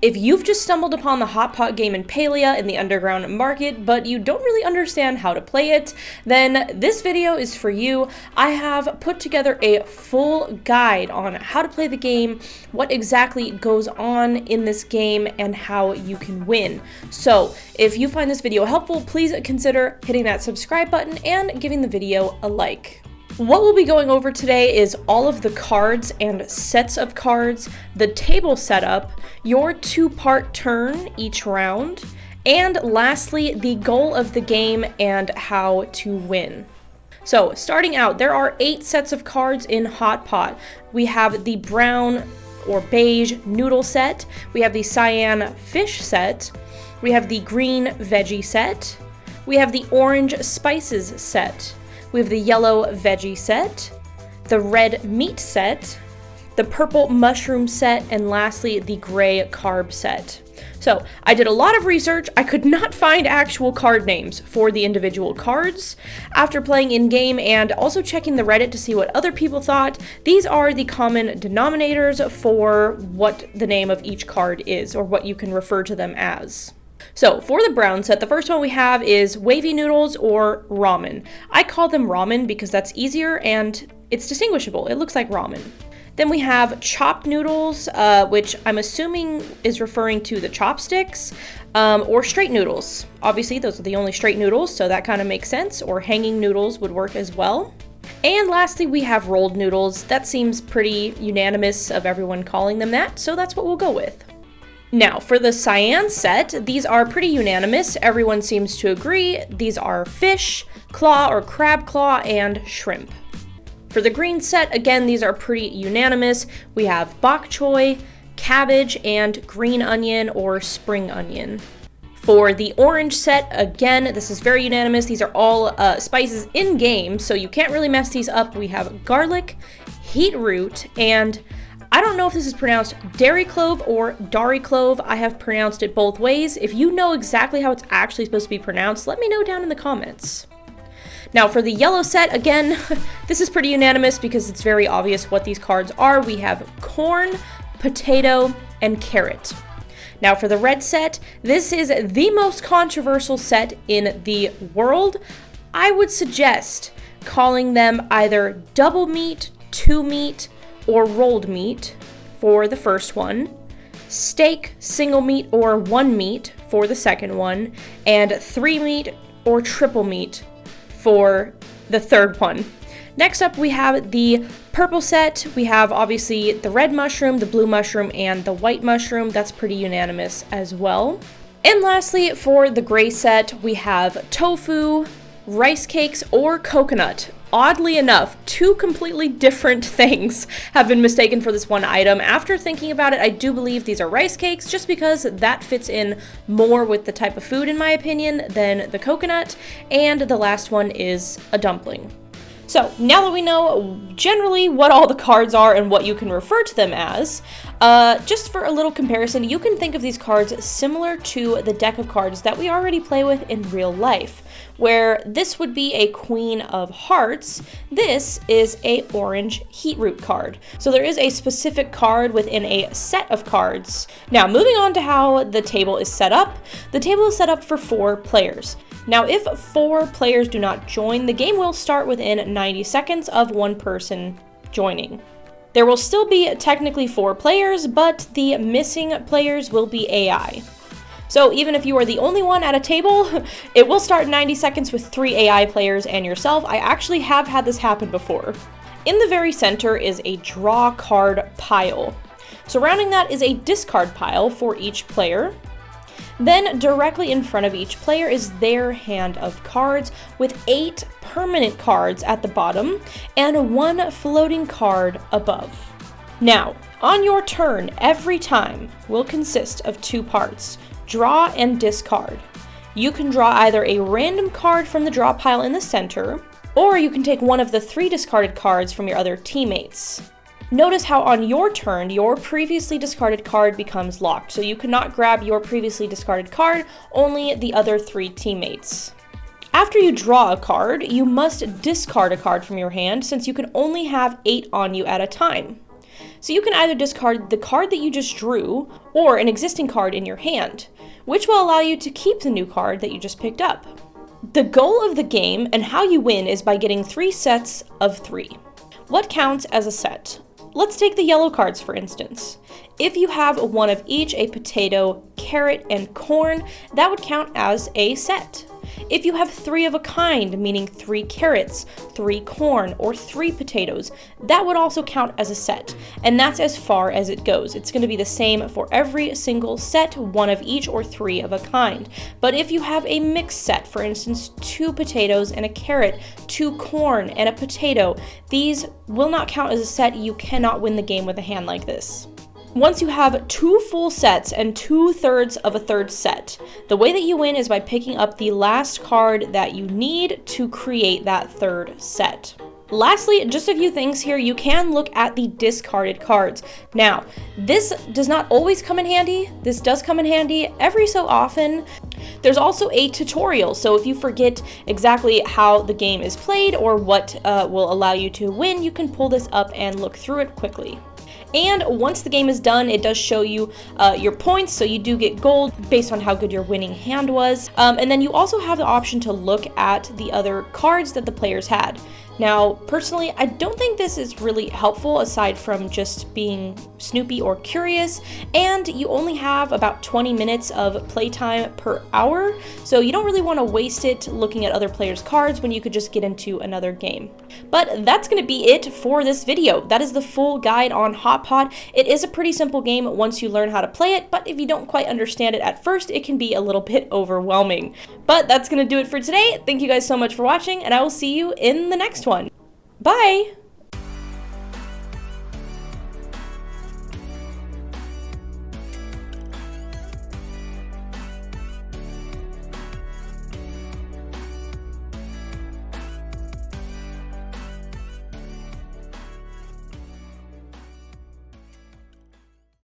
If you've just stumbled upon the Hotpot game in Palia in the underground market, but you don't really understand how to play it, then this video is for you. I have put together a full guide on how to play the game, what exactly goes on in this game, and how you can win. So if you find this video helpful, please consider hitting that subscribe button and giving the video a like. What we'll be going over today is all of the cards and sets of cards, the table setup, your two-part turn each round, and lastly, the goal of the game and how to win. So, starting out, there are 8 sets of cards in Hotpot. We have the brown or beige noodle set, we have the cyan fish set, we have the green veggie set, we have the orange spices set, we have the yellow veggie set, the red meat set, the purple mushroom set, and lastly, the gray carb set. So, I did a lot of research. I could not find actual card names for the individual cards. After playing in-game and also checking the Reddit to see what other people thought, these are the common denominators for what the name of each card is, or what you can refer to them as. So, for the brown set, the first one we have is wavy noodles or ramen. I call them ramen because that's easier and it's distinguishable. It looks like ramen. Then we have chopped noodles, which I'm assuming is referring to the chopsticks, or straight noodles. Obviously, those are the only straight noodles, so that kind of makes sense, or hanging noodles would work as well. And lastly, we have rolled noodles. That seems pretty unanimous of everyone calling them that, so that's what we'll go with. Now, for the cyan set, these are pretty unanimous. Everyone seems to agree. These are fish, claw or crab claw, and shrimp. For the green set, again, these are pretty unanimous. We have bok choy, cabbage, and green onion or spring onion. For the orange set, again, this is very unanimous. These are all spices in-game, so you can't really mess these up. We have garlic, heat root, and I don't know if this is pronounced dairy clove or dari clove. I have pronounced it both ways. If you know exactly how it's actually supposed to be pronounced, let me know down in the comments. Now for the yellow set, again, this is pretty unanimous because it's very obvious what these cards are. We have corn, potato, and carrot. Now for the red set, this is the most controversial set in the world. I would suggest calling them either double meat, two meat, or rolled meat for the first one, steak, single meat, or one meat for the second one, and 3 meat or triple meat for the third one. Next up, we have the purple set. We have obviously the red mushroom, the blue mushroom, and the white mushroom. That's pretty unanimous as well. And lastly, for the gray set, we have tofu, rice cakes, or coconut. Oddly enough, 2 completely different things have been mistaken for this one item. After thinking about it, I do believe these are rice cakes just because that fits in more with the type of food, in my opinion, than the coconut. And the last one is a dumpling. So, now that we know generally what all the cards are and what you can refer to them as, just for a little comparison, you can think of these cards similar to the deck of cards that we already play with in real life, where this would be a Queen of Hearts. This is a orange heat root card. So there is a specific card within a set of cards. Now, moving on to how the table is set up. The table is set up for 4 players. Now, if 4 players do not join, the game will start within 90 seconds of one person joining. There will still be technically 4 players, but the missing players will be AI. So even if you are the only one at a table, it will start in 90 seconds with 3 AI players and yourself. I actually have had this happen before. In the very center is a draw card pile. Surrounding that is a discard pile for each player. Then directly in front of each player is their hand of cards with 8 permanent cards at the bottom and 1 floating card above. Now, on your turn, every time will consist of 2 parts, draw and discard. You can draw either a random card from the draw pile in the center, or you can take one of the 3 discarded cards from your other teammates. Notice how on your turn, your previously discarded card becomes locked, so you cannot grab your previously discarded card, only the other 3 teammates. After you draw a card, you must discard a card from your hand since you can only have 8 on you at a time. So you can either discard the card that you just drew or an existing card in your hand, which will allow you to keep the new card that you just picked up. The goal of the game and how you win is by getting 3 sets of 3. What counts as a set? Let's take the yellow cards for instance. If you have one of each, a potato, carrot, and corn, that would count as a set. If you have 3 of a kind, meaning 3 carrots, 3 corn, or 3 potatoes, that would also count as a set, and that's as far as it goes. It's going to be the same for every single set, 1 of each or 3 of a kind. But if you have a mixed set, for instance, 2 potatoes and a carrot, 2 corn and a potato, these will not count as a set. You cannot win the game with a hand like this. Once you have 2 full sets and 2/3 of a third set, the way that you win is by picking up the last card that you need to create that third set. Lastly, just a few things here. You can look at the discarded cards. Now, this does not always come in handy. This does come in handy every so often. There's also a tutorial, so if you forget exactly how the game is played or what will allow you to win, you can pull this up and look through it quickly. And once the game is done, it does show you your points, so you do get gold based on how good your winning hand was. And then you also have the option to look at the other cards that the players had. Now, personally, I don't think this is really helpful aside from just being snoopy or curious, and you only have about 20 minutes of playtime per hour, so you don't really want to waste it looking at other players' cards when you could just get into another game. But that's going to be it for this video. That is the full guide on Hotpot. It is a pretty simple game once you learn how to play it, but if you don't quite understand it at first, it can be a little bit overwhelming. But that's going to do it for today. Thank you guys so much for watching, and I will see you in the next one. Bye!